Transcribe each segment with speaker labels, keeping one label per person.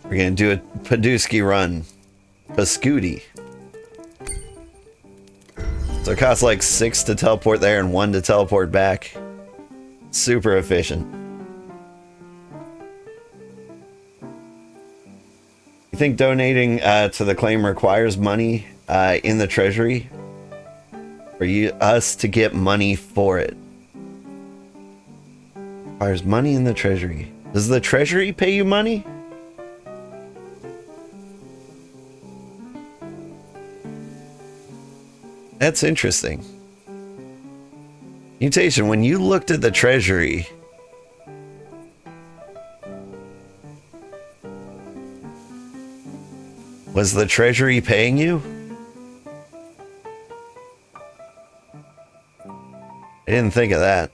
Speaker 1: We're gonna do a Paduski run. Pascooty. So it costs like 6 to teleport there and 1 to teleport back. Super efficient. You think donating to the claim requires money in the treasury? For us to get money for it? Requires money in the treasury. Does the treasury pay you money? That's interesting. Mutation, when you looked at the treasury, was the treasury paying you? I didn't think of that.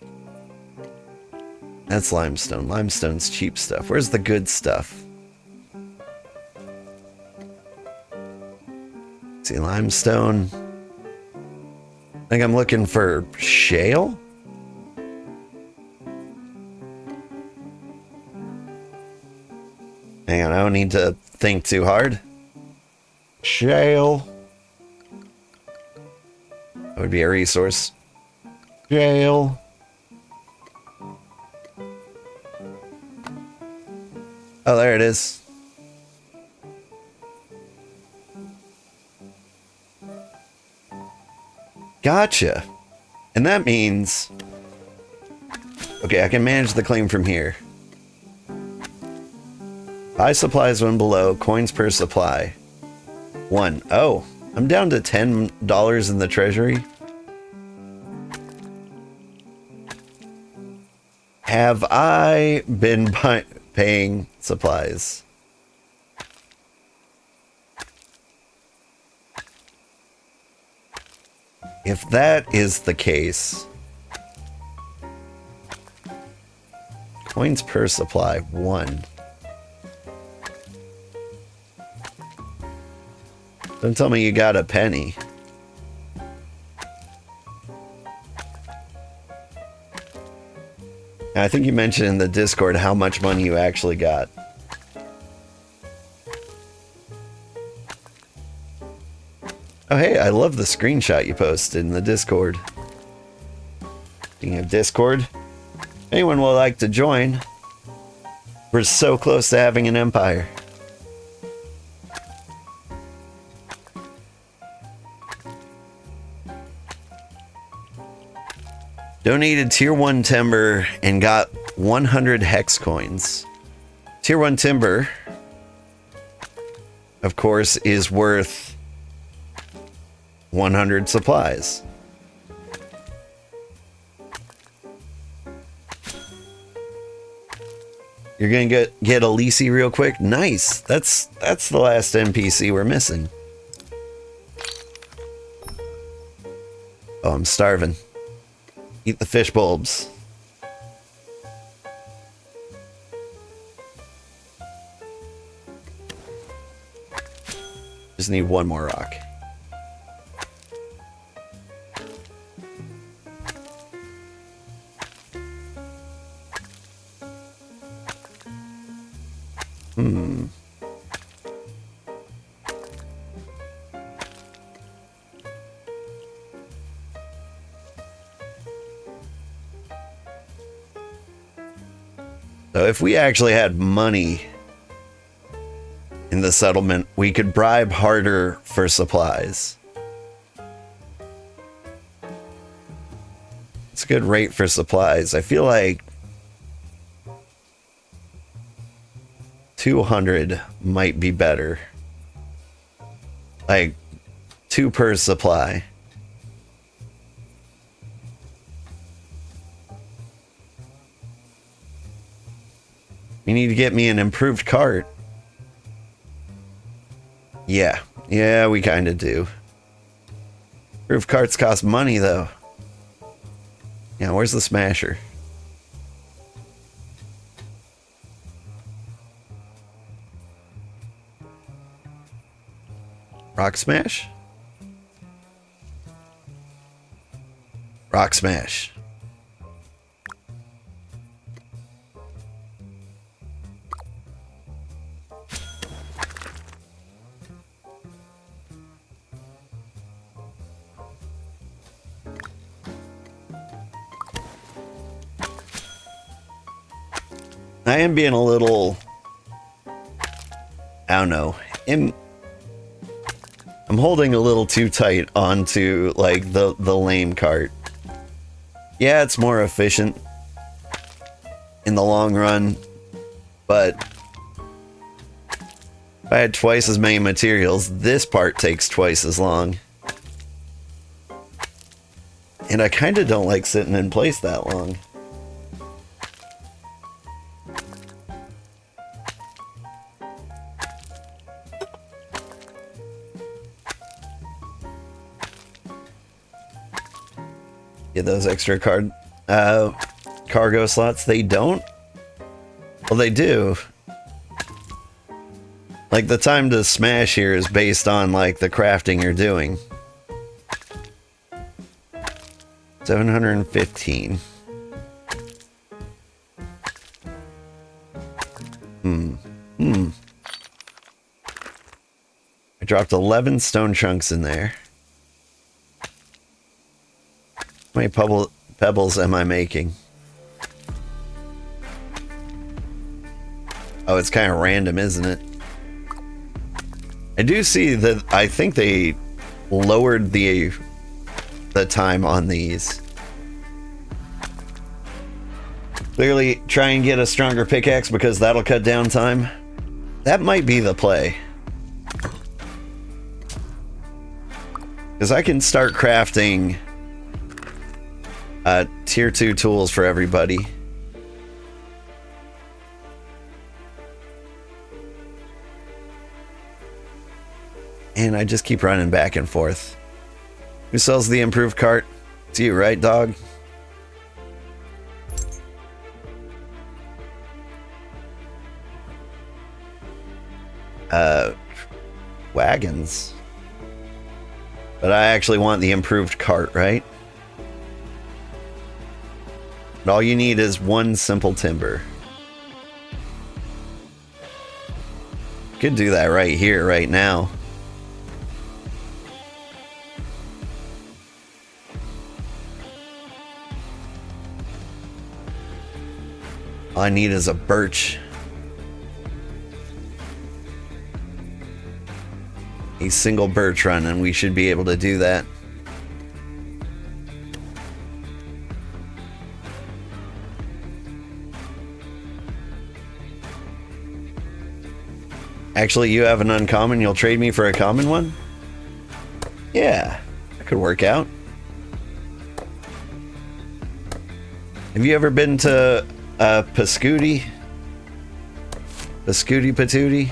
Speaker 1: That's limestone. Limestone's cheap stuff. Where's the good stuff? See, limestone. I think I'm looking for shale. Hang on, I don't need to think too hard. Shale. That would be a resource. Shale. Oh, there it is. Gotcha. And that means... Okay, I can manage the claim from here. Buy supplies when below. Coins per supply. 1. Oh, I'm down to $10 in the treasury. Have I been paying supplies? If that is the case, coins per supply, 1. Don't tell me you got a penny. I think you mentioned in the Discord how much money you actually got. Oh, hey, I love the screenshot you posted in the Discord. Speaking of Discord, anyone would like to join? We're so close to having an empire. Donated tier 1 timber and got 100 hex coins. Tier 1 timber, of course, is worth 100 supplies. You're gonna get Elise real quick. Nice. That's the last NPC we're missing. Oh, I'm starving. Eat the fish bulbs. Just need one more rock. So if we actually had money in the settlement, we could bribe harder for supplies. It's a good rate for supplies. I feel like 200 might be better. Like 2 per supply. You need to get me an improved cart. Yeah, we kind of do. Improved carts cost money, though. Yeah, where's the smasher? Rock smash? Rock smash. I am being a little, I don't know, I'm holding a little too tight onto like the lame cart. Yeah, it's more efficient in the long run, but if I had twice as many materials, this part takes twice as long. And I kind of don't like sitting in place that long. Get those extra cargo slots. They don't? Well, they do. Like, the time to smash here is based on, like, the crafting you're doing. 715. I dropped 11 stone chunks in there. How many pebbles am I making? Oh, it's kind of random, isn't it? I do see that. I think they lowered the time on these. Clearly try and get a stronger pickaxe because that'll cut down time. That might be the play. Because I can start crafting tier 2 tools for everybody. And I just keep running back and forth. Who sells the improved cart? It's you, right, dog? Wagons. But I actually want the improved cart, right? And all you need is one simple timber. Could do that right here, right now. All I need is a birch. A single birch run, and we should be able to do that. Actually, you have an uncommon. You'll trade me for a common one? Yeah, that could work out. Have you ever been to Pascooty? Pascooty Patooty?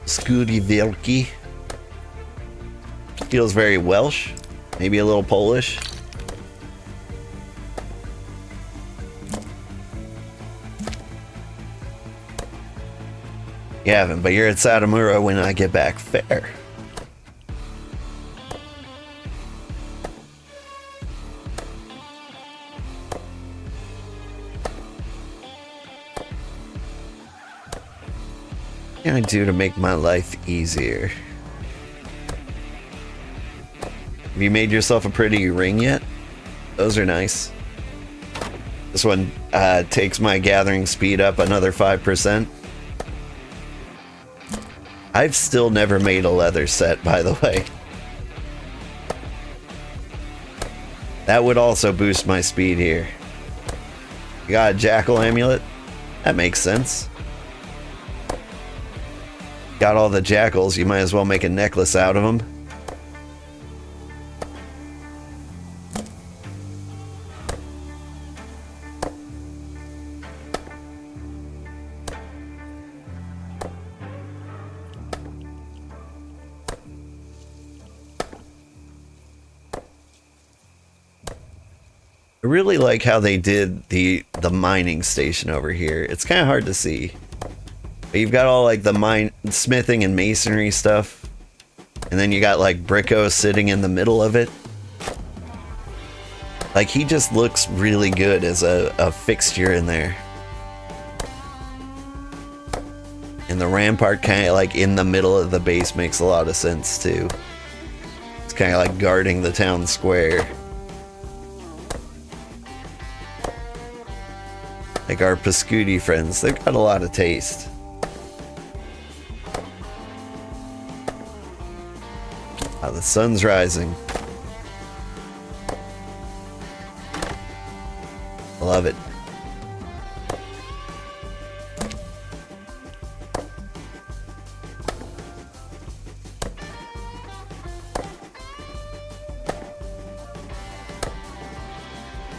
Speaker 1: Scooty Vilky. Feels very Welsh, maybe a little Polish. You haven't, but you're at Satomura when I get back. Fair. What can I do to make my life easier? Have you made yourself a pretty ring yet? Those are nice. This one takes my gathering speed up another 5%. I've still never made a leather set, by the way. That would also boost my speed here. You got a jackal amulet? That makes sense. Got all the jackals, you might as well make a necklace out of them. I really like how they did the mining station over here. It's kind of hard to see. But you've got all like the smithing and masonry stuff. And then you got like Bricko sitting in the middle of it. Like he just looks really good as a fixture in there. And the rampart kind of like in the middle of the base makes a lot of sense too. It's kind of like guarding the town square. Like our Pascuti friends, they've got a lot of taste. Oh, the sun's rising. Love it.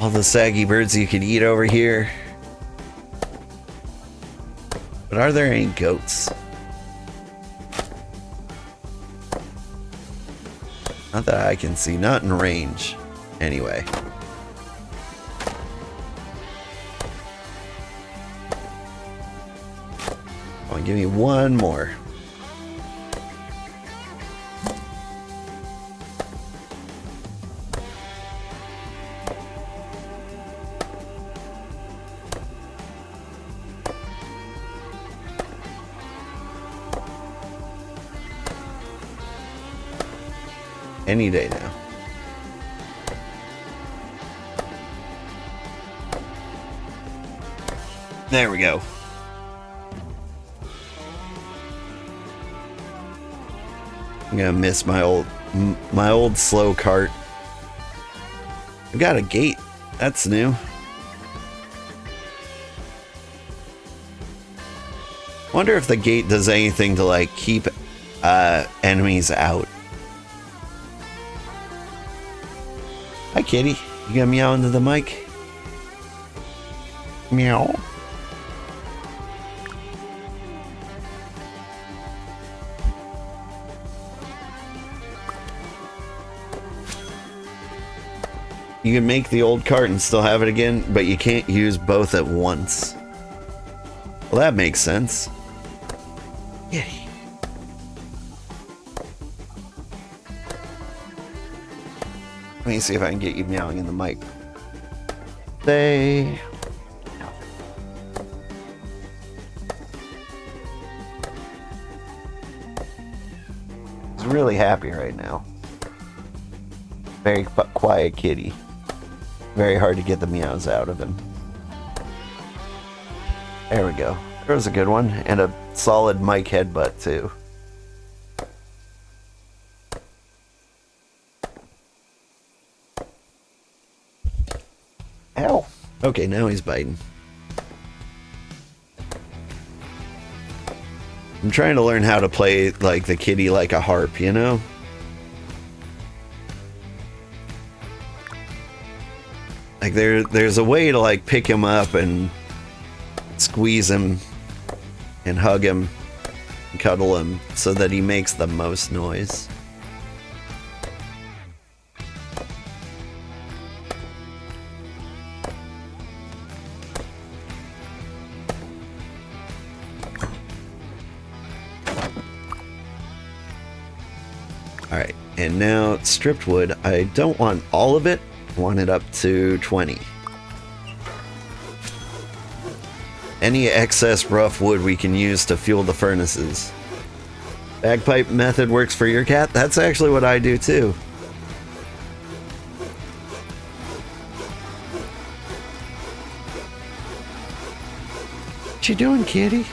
Speaker 1: All the saggy birds you could eat over here. But are there any goats? Not that I can see. Not in range. Anyway. Come on, give me one more. Any day now. There we go. I'm gonna miss my old slow cart. I've got a gate. That's new. Wonder if the gate does anything to like keep enemies out. Hi, kitty. You gonna meow into the mic? Meow. You can make the old cart and still have it again, but you can't use both at once. Well, that makes sense. Yay. Let me see if I can get you meowing in the mic. He's really happy right now. Very quiet kitty. Very hard to get the meows out of him. There we go. There was a good one. And a solid mic headbutt too. Ow. Okay, now he's biting. I'm trying to learn how to play like the kitty like a harp, you know? Like there's a way to like pick him up and squeeze him and hug him and cuddle him so that he makes the most noise. Alright, and now stripped wood. I don't want all of it. I want it up to 20. Any excess rough wood we can use to fuel the furnaces. Bagpipe method works for your cat? That's actually what I do too. What you doing, kitty?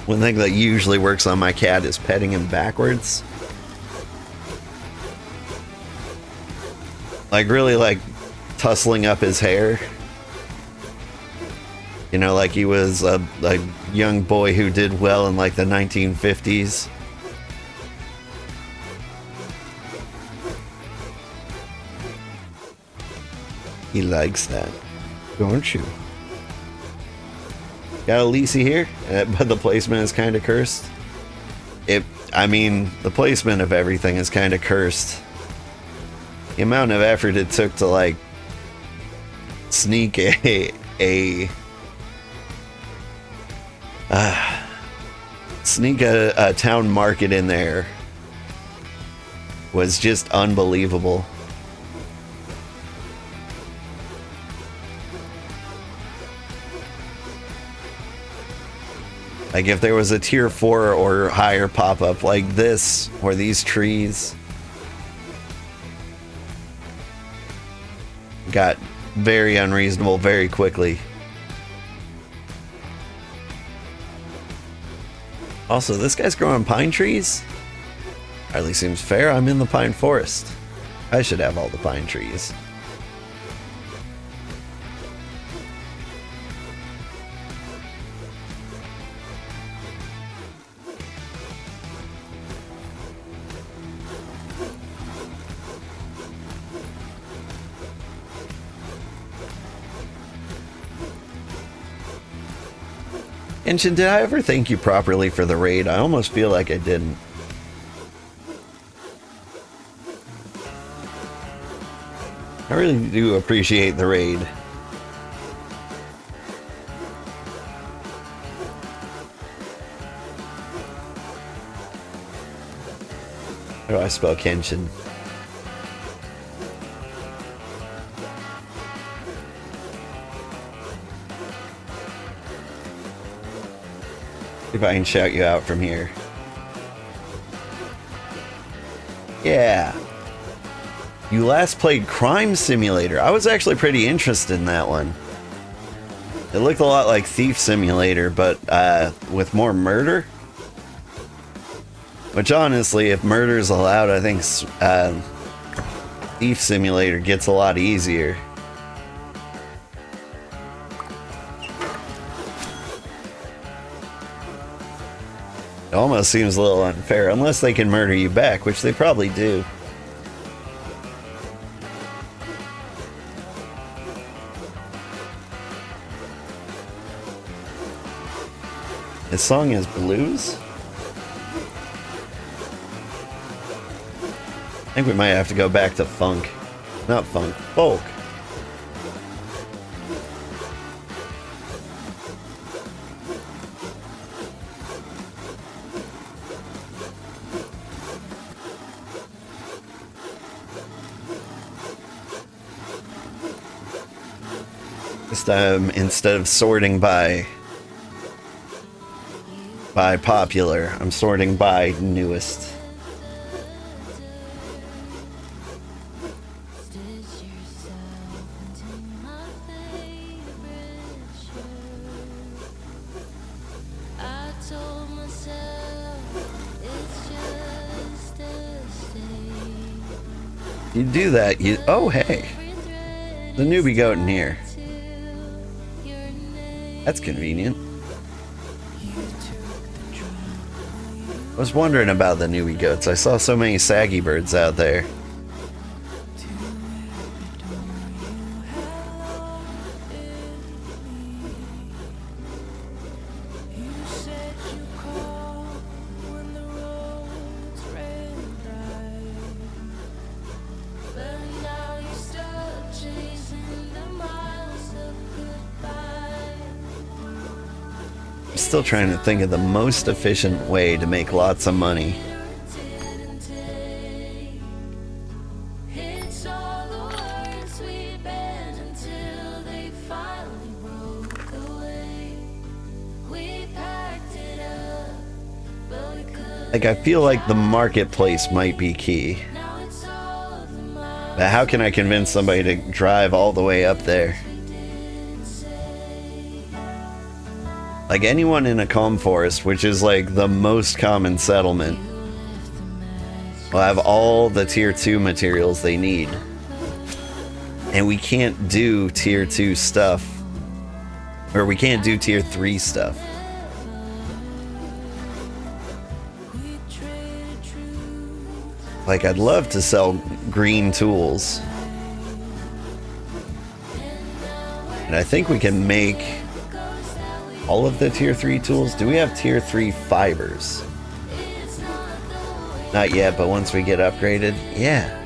Speaker 1: One thing that usually works on my cat is petting him backwards. Like really like tussling up his hair. You know, like he was a young boy who did well in like the 1950s. He likes that, don't you? Got a Lisi here, but the placement is kind of cursed. I mean, the placement of everything is kind of cursed. The amount of effort it took to like sneak a town market in there was just unbelievable. Like if there was a tier 4 or higher pop-up like this, or these trees, got very unreasonable very quickly. Also, this guy's growing pine trees? Hardly seems fair. I'm in the pine forest. I should have all the pine trees. Genshin, did I ever thank you properly for the raid? I almost feel like I didn't. I really do appreciate the raid. How do I spell Kenshin? If I can shout you out from here. Yeah. You last played Crime Simulator. I was actually pretty interested in that one. It looked a lot like Thief Simulator, but with more murder. Which honestly, if murder is allowed, I think Thief Simulator gets a lot easier. It almost seems a little unfair, unless they can murder you back, which they probably do. This song is blues? I think we might have to go back to funk. Not funk, folk. This time, instead of sorting by popular, I'm sorting by newest. You do that, you... Oh, hey. The newbie goat in here. That's convenient. I was wondering about the newbie goats. I saw so many saggy birds out there. Still trying to think of the most efficient way to make lots of money. Like, I feel like the marketplace might be key. But how can I convince somebody to drive all the way up there? Like, anyone in a calm forest, which is like the most common settlement, will have all the tier 2 materials they need. And we can't do tier 2 stuff. Or we can't do tier 3 stuff. Like, I'd love to sell green tools. And I think we can make all of the tier 3 tools. Do we have tier 3 fibers? Not yet, but once we get upgraded, yeah.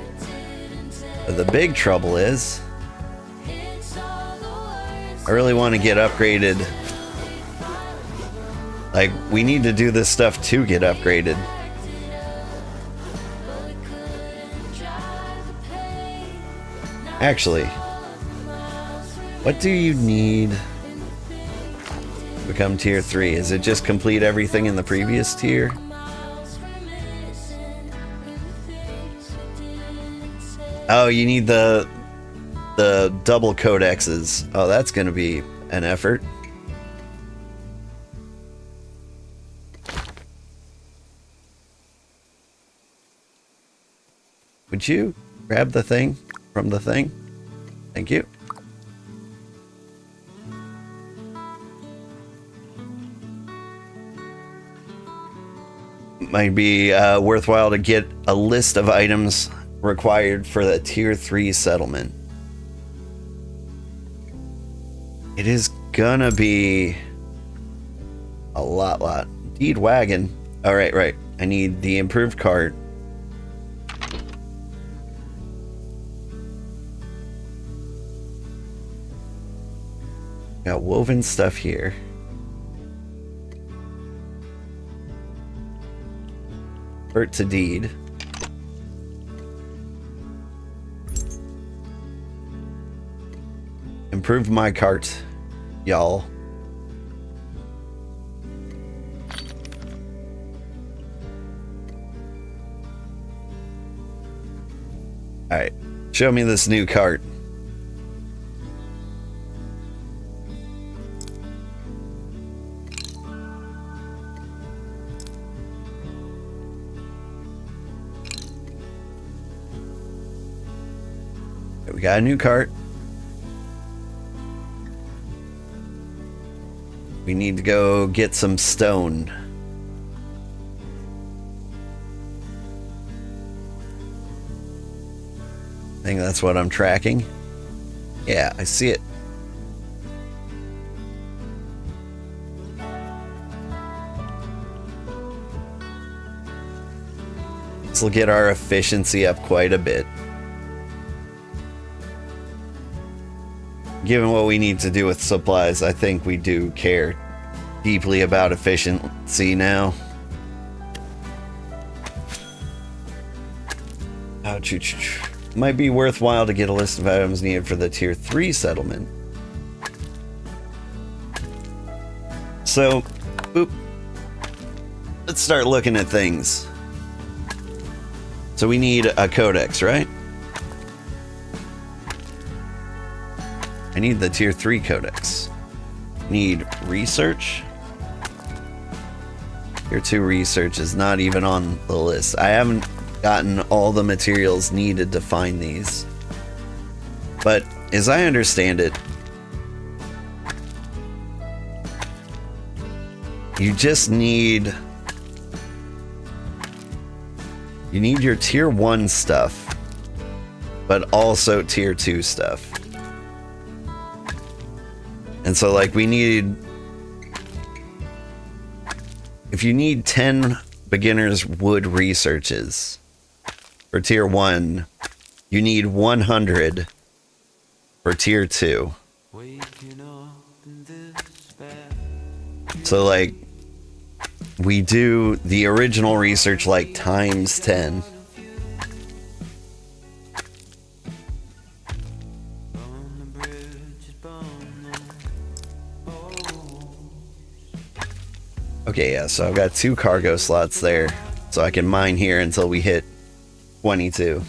Speaker 1: But the big trouble is, I really want to get upgraded. Like, we need to do this stuff to get upgraded. Actually, what do you need? become tier 3? Is it just complete everything in the previous tier? Oh, you need the double codexes. Oh, that's going to be an effort. Would you grab the thing from the thing? Thank you. Might be worthwhile to get a list of items required for the tier 3 settlement. It is gonna be a lot. Deed wagon. All right. I need the improved cart. Got woven stuff here. Convert to deed. Improve my cart, y'all. Alright, show me this new cart. We got a new cart. We need to go get some stone. I think that's what I'm tracking. Yeah, I see it. This will get our efficiency up quite a bit. Given what we need to do with supplies, I think we do care deeply about efficiency now. Ouch. Might be worthwhile to get a list of items needed for the tier 3 settlement. So, boop. Let's start looking at things. So we need a codex, right? I need the tier 3 codex. Need research. Tier 2 research is not even on the list. I haven't gotten all the materials needed to find these. But as I understand it, you just need... You need your tier 1 stuff, but also tier 2 stuff. And so, like, we need... If you need 10 beginner's wood researches for tier 1, you need 100 for tier 2. So, like, we do the original research, like, times 10. Okay, yeah, so I've got 2 cargo slots there, so I can mine here until we hit 22.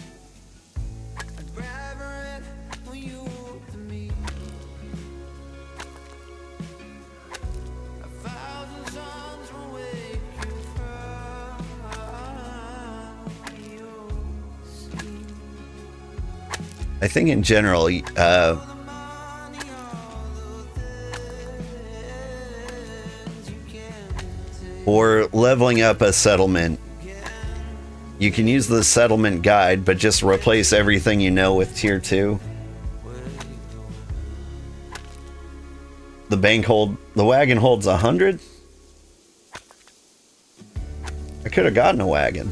Speaker 1: I think in general, for leveling up a settlement, you can use the settlement guide, but just replace everything you know with tier 2. The wagon holds 100? I could have gotten a wagon.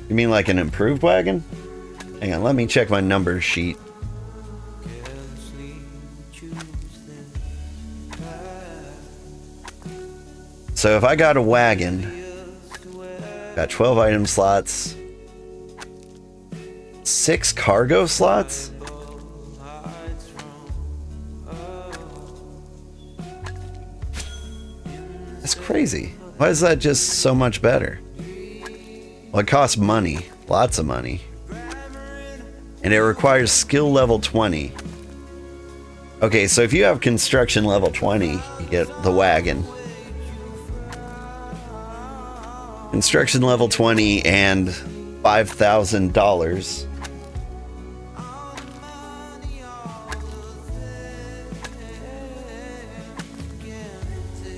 Speaker 1: You mean like an improved wagon? Hang on, let me check my number sheet. So if I got a wagon, got 12 item slots, 6 cargo slots? That's crazy. Why is that just so much better? Well, it costs money. Lots of money. And it requires skill level 20. Okay, so if you have construction level 20, you get the wagon. Construction level 20 and $5,000.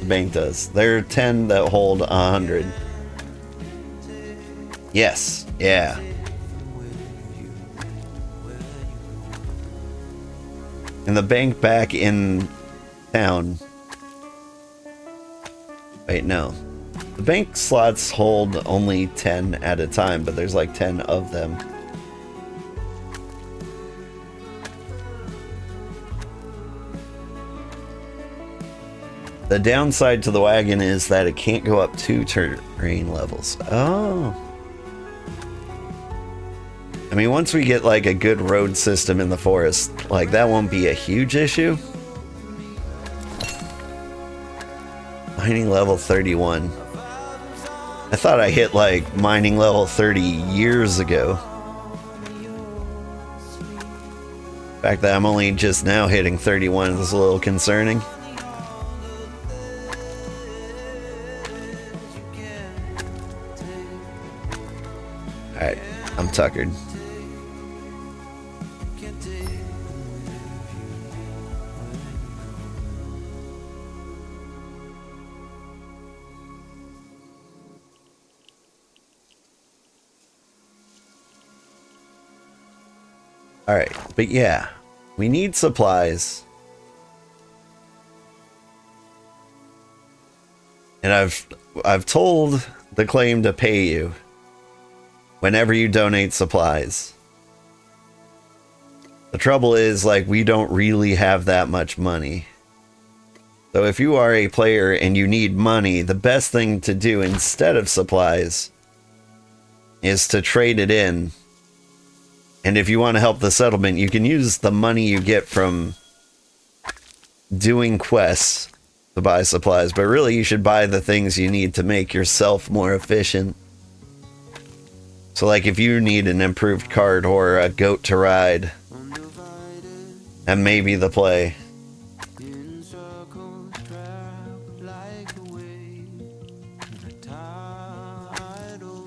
Speaker 1: The bank does. There are 10 that hold 100. Yes, yeah. And the bank back in town. Wait, no. The bank slots hold only 10 at a time, but there's like 10 of them. The downside to the wagon is that it can't go up 2 terrain levels. Oh. I mean, once we get like a good road system in the forest, like that won't be a huge issue. Mining level 31. I thought I hit like mining level 30 years ago. The fact that I'm only just now hitting 31 is a little concerning. Alright, I'm tuckered. Alright, but yeah, we need supplies. And I've told the claim to pay you whenever you donate supplies. The trouble is, like, we don't really have that much money. So if you are a player and you need money, the best thing to do instead of supplies is to trade it in. And if you want to help the settlement, you can use the money you get from doing quests to buy supplies. But really, you should buy the things you need to make yourself more efficient. So like if you need an improved cart or a goat to ride, that may be the play.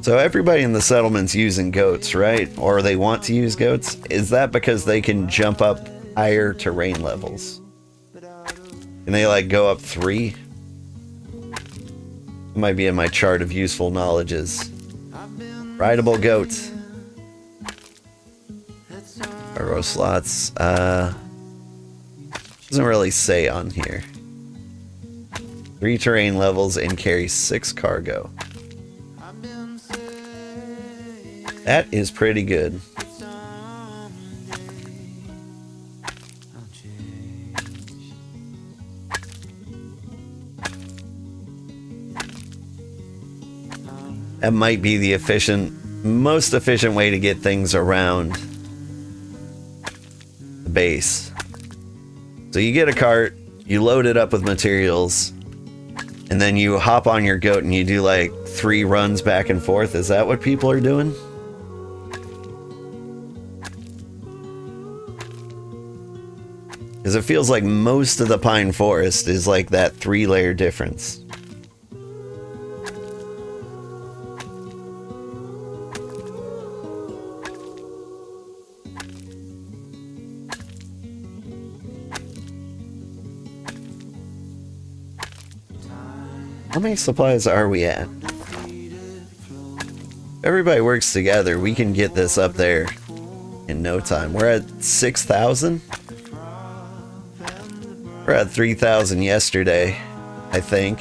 Speaker 1: So everybody in the settlement's using goats, right? Or they want to use goats? Is that because they can jump up higher terrain levels? Can they like go up 3? It might be in my chart of useful knowledges. Rideable goats. Cargo slots. Doesn't really say on here. 3 terrain levels and carry 6 cargo. That is pretty good. That might be the most efficient way to get things around the base. So you get a cart, you load it up with materials, and then you hop on your goat and you do like 3 runs back and forth. Is that what people are doing? Because it feels like most of the pine forest is like that 3-layer difference. How many supplies are we at? If everybody works together, we can get this up there in no time. We're at 6,000? We're at 3,000 yesterday, I think.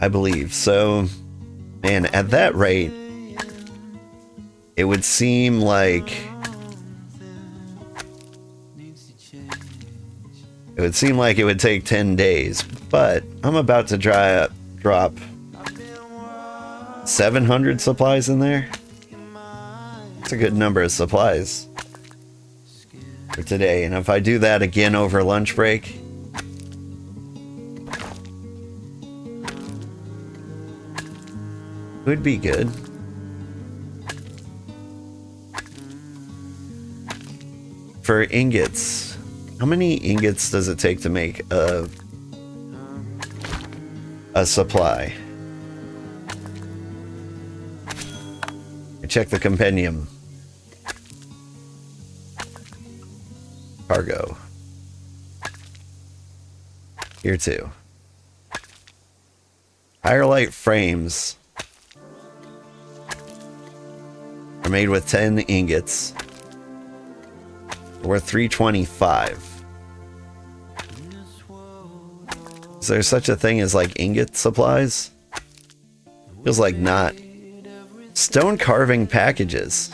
Speaker 1: I believe. So, man, at that rate, it would seem like it would take 10 days, but I'm about to drop 700 supplies in there. That's a good number of supplies for today. And if I do that again over lunch break, would be good. For ingots, how many ingots does it take to make a supply? I check the compendium. Cargo. Here too. Higher light frames are made with 10 ingots. Worth 325. Is there such a thing as like ingot supplies? Feels like not. Stone carving packages.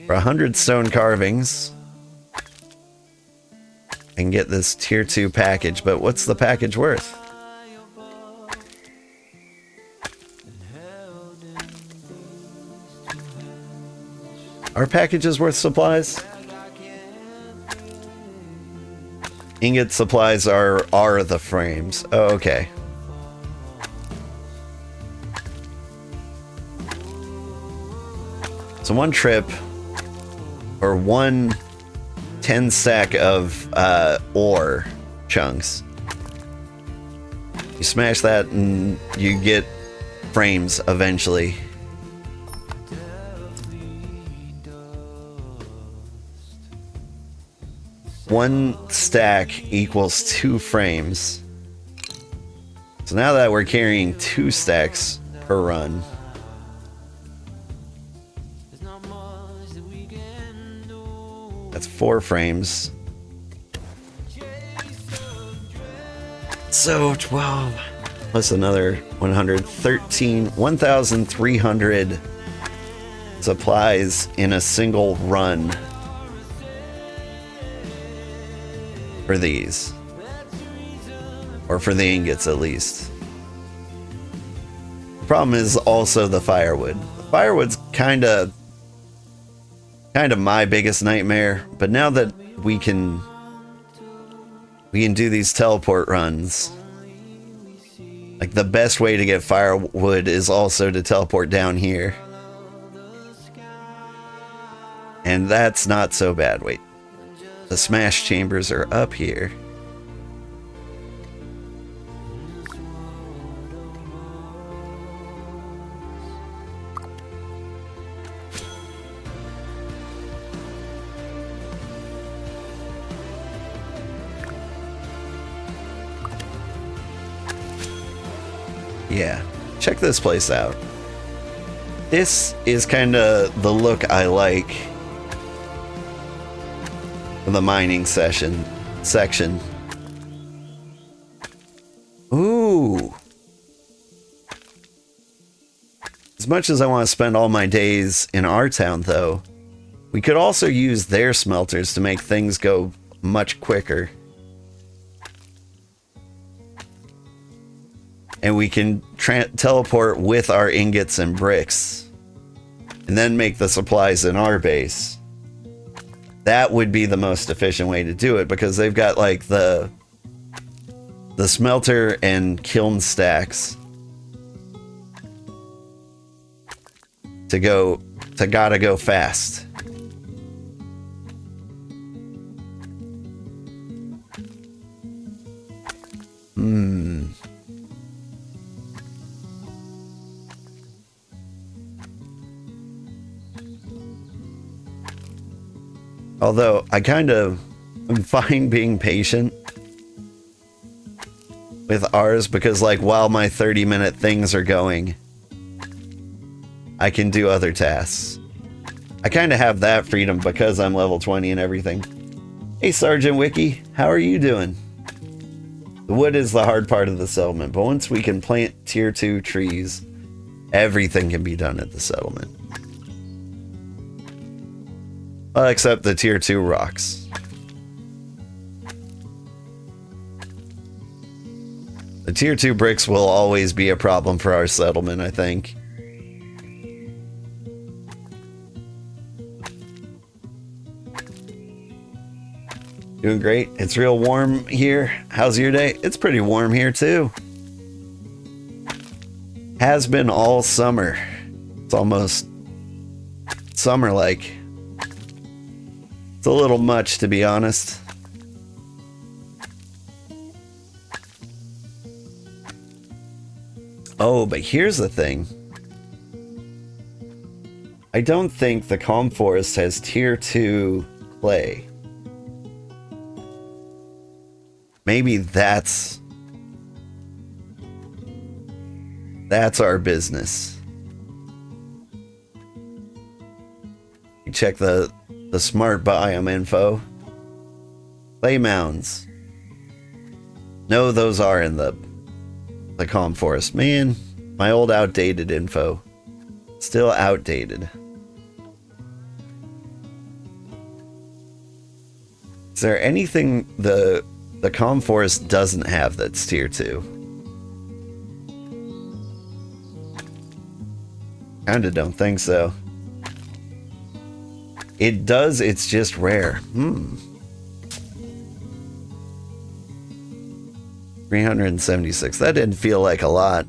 Speaker 1: For 100 stone carvings, I can get this tier 2 package, but what's the package worth? Are packages worth supplies? Ingot supplies are the frames. Oh, okay. So one trip, or one 10 stack of ore chunks. You smash that and you get frames eventually. One stack equals 2 frames. So now that we're carrying 2 stacks per run. That's 4 frames. So 12 plus another 113, 1,300 supplies in a single run. For these. Or for the ingots at least. The problem is also the firewood. The firewood's kinda my biggest nightmare, but now that we can do these teleport runs, like the best way to get firewood is also to teleport down here. And that's not so bad. Wait. The smash chambers are up here. Yeah, check this place out. This is kind of the look I like. The mining section. Ooh. As much as I want to spend all my days in our town, though, we could also use their smelters to make things go much quicker. And we can teleport with our ingots and bricks. And then make the supplies in our base. That would be the most efficient way to do it, because they've got like the smelter and kiln stacks to gotta go fast. Although I I'm fine being patient with ours, because like while my 30-minute things are going, I can do other tasks. I kind of have that freedom because I'm level 20 and everything. Hey Sergeant Wiki, how are you doing? The wood is the hard part of the settlement, but once we can plant tier 2 trees, everything can be done at the settlement. Well, except the tier 2 rocks. The tier 2 bricks will always be a problem for our settlement, I think. Doing great. It's real warm here. How's your day? It's pretty warm here too. Has been all summer. It's almost summer-like. It's a little much, to be honest. Oh, but here's the thing. I don't think the Calm Forest has tier 2 clay. Maybe that's our business. You check the smart biome info. Clay mounds. No, those are in the Calm Forest. Man, my old outdated info. Still outdated. Is there anything the Calm Forest doesn't have that's tier 2? Kinda don't think so. It does, it's just rare. 376. That didn't feel like a lot.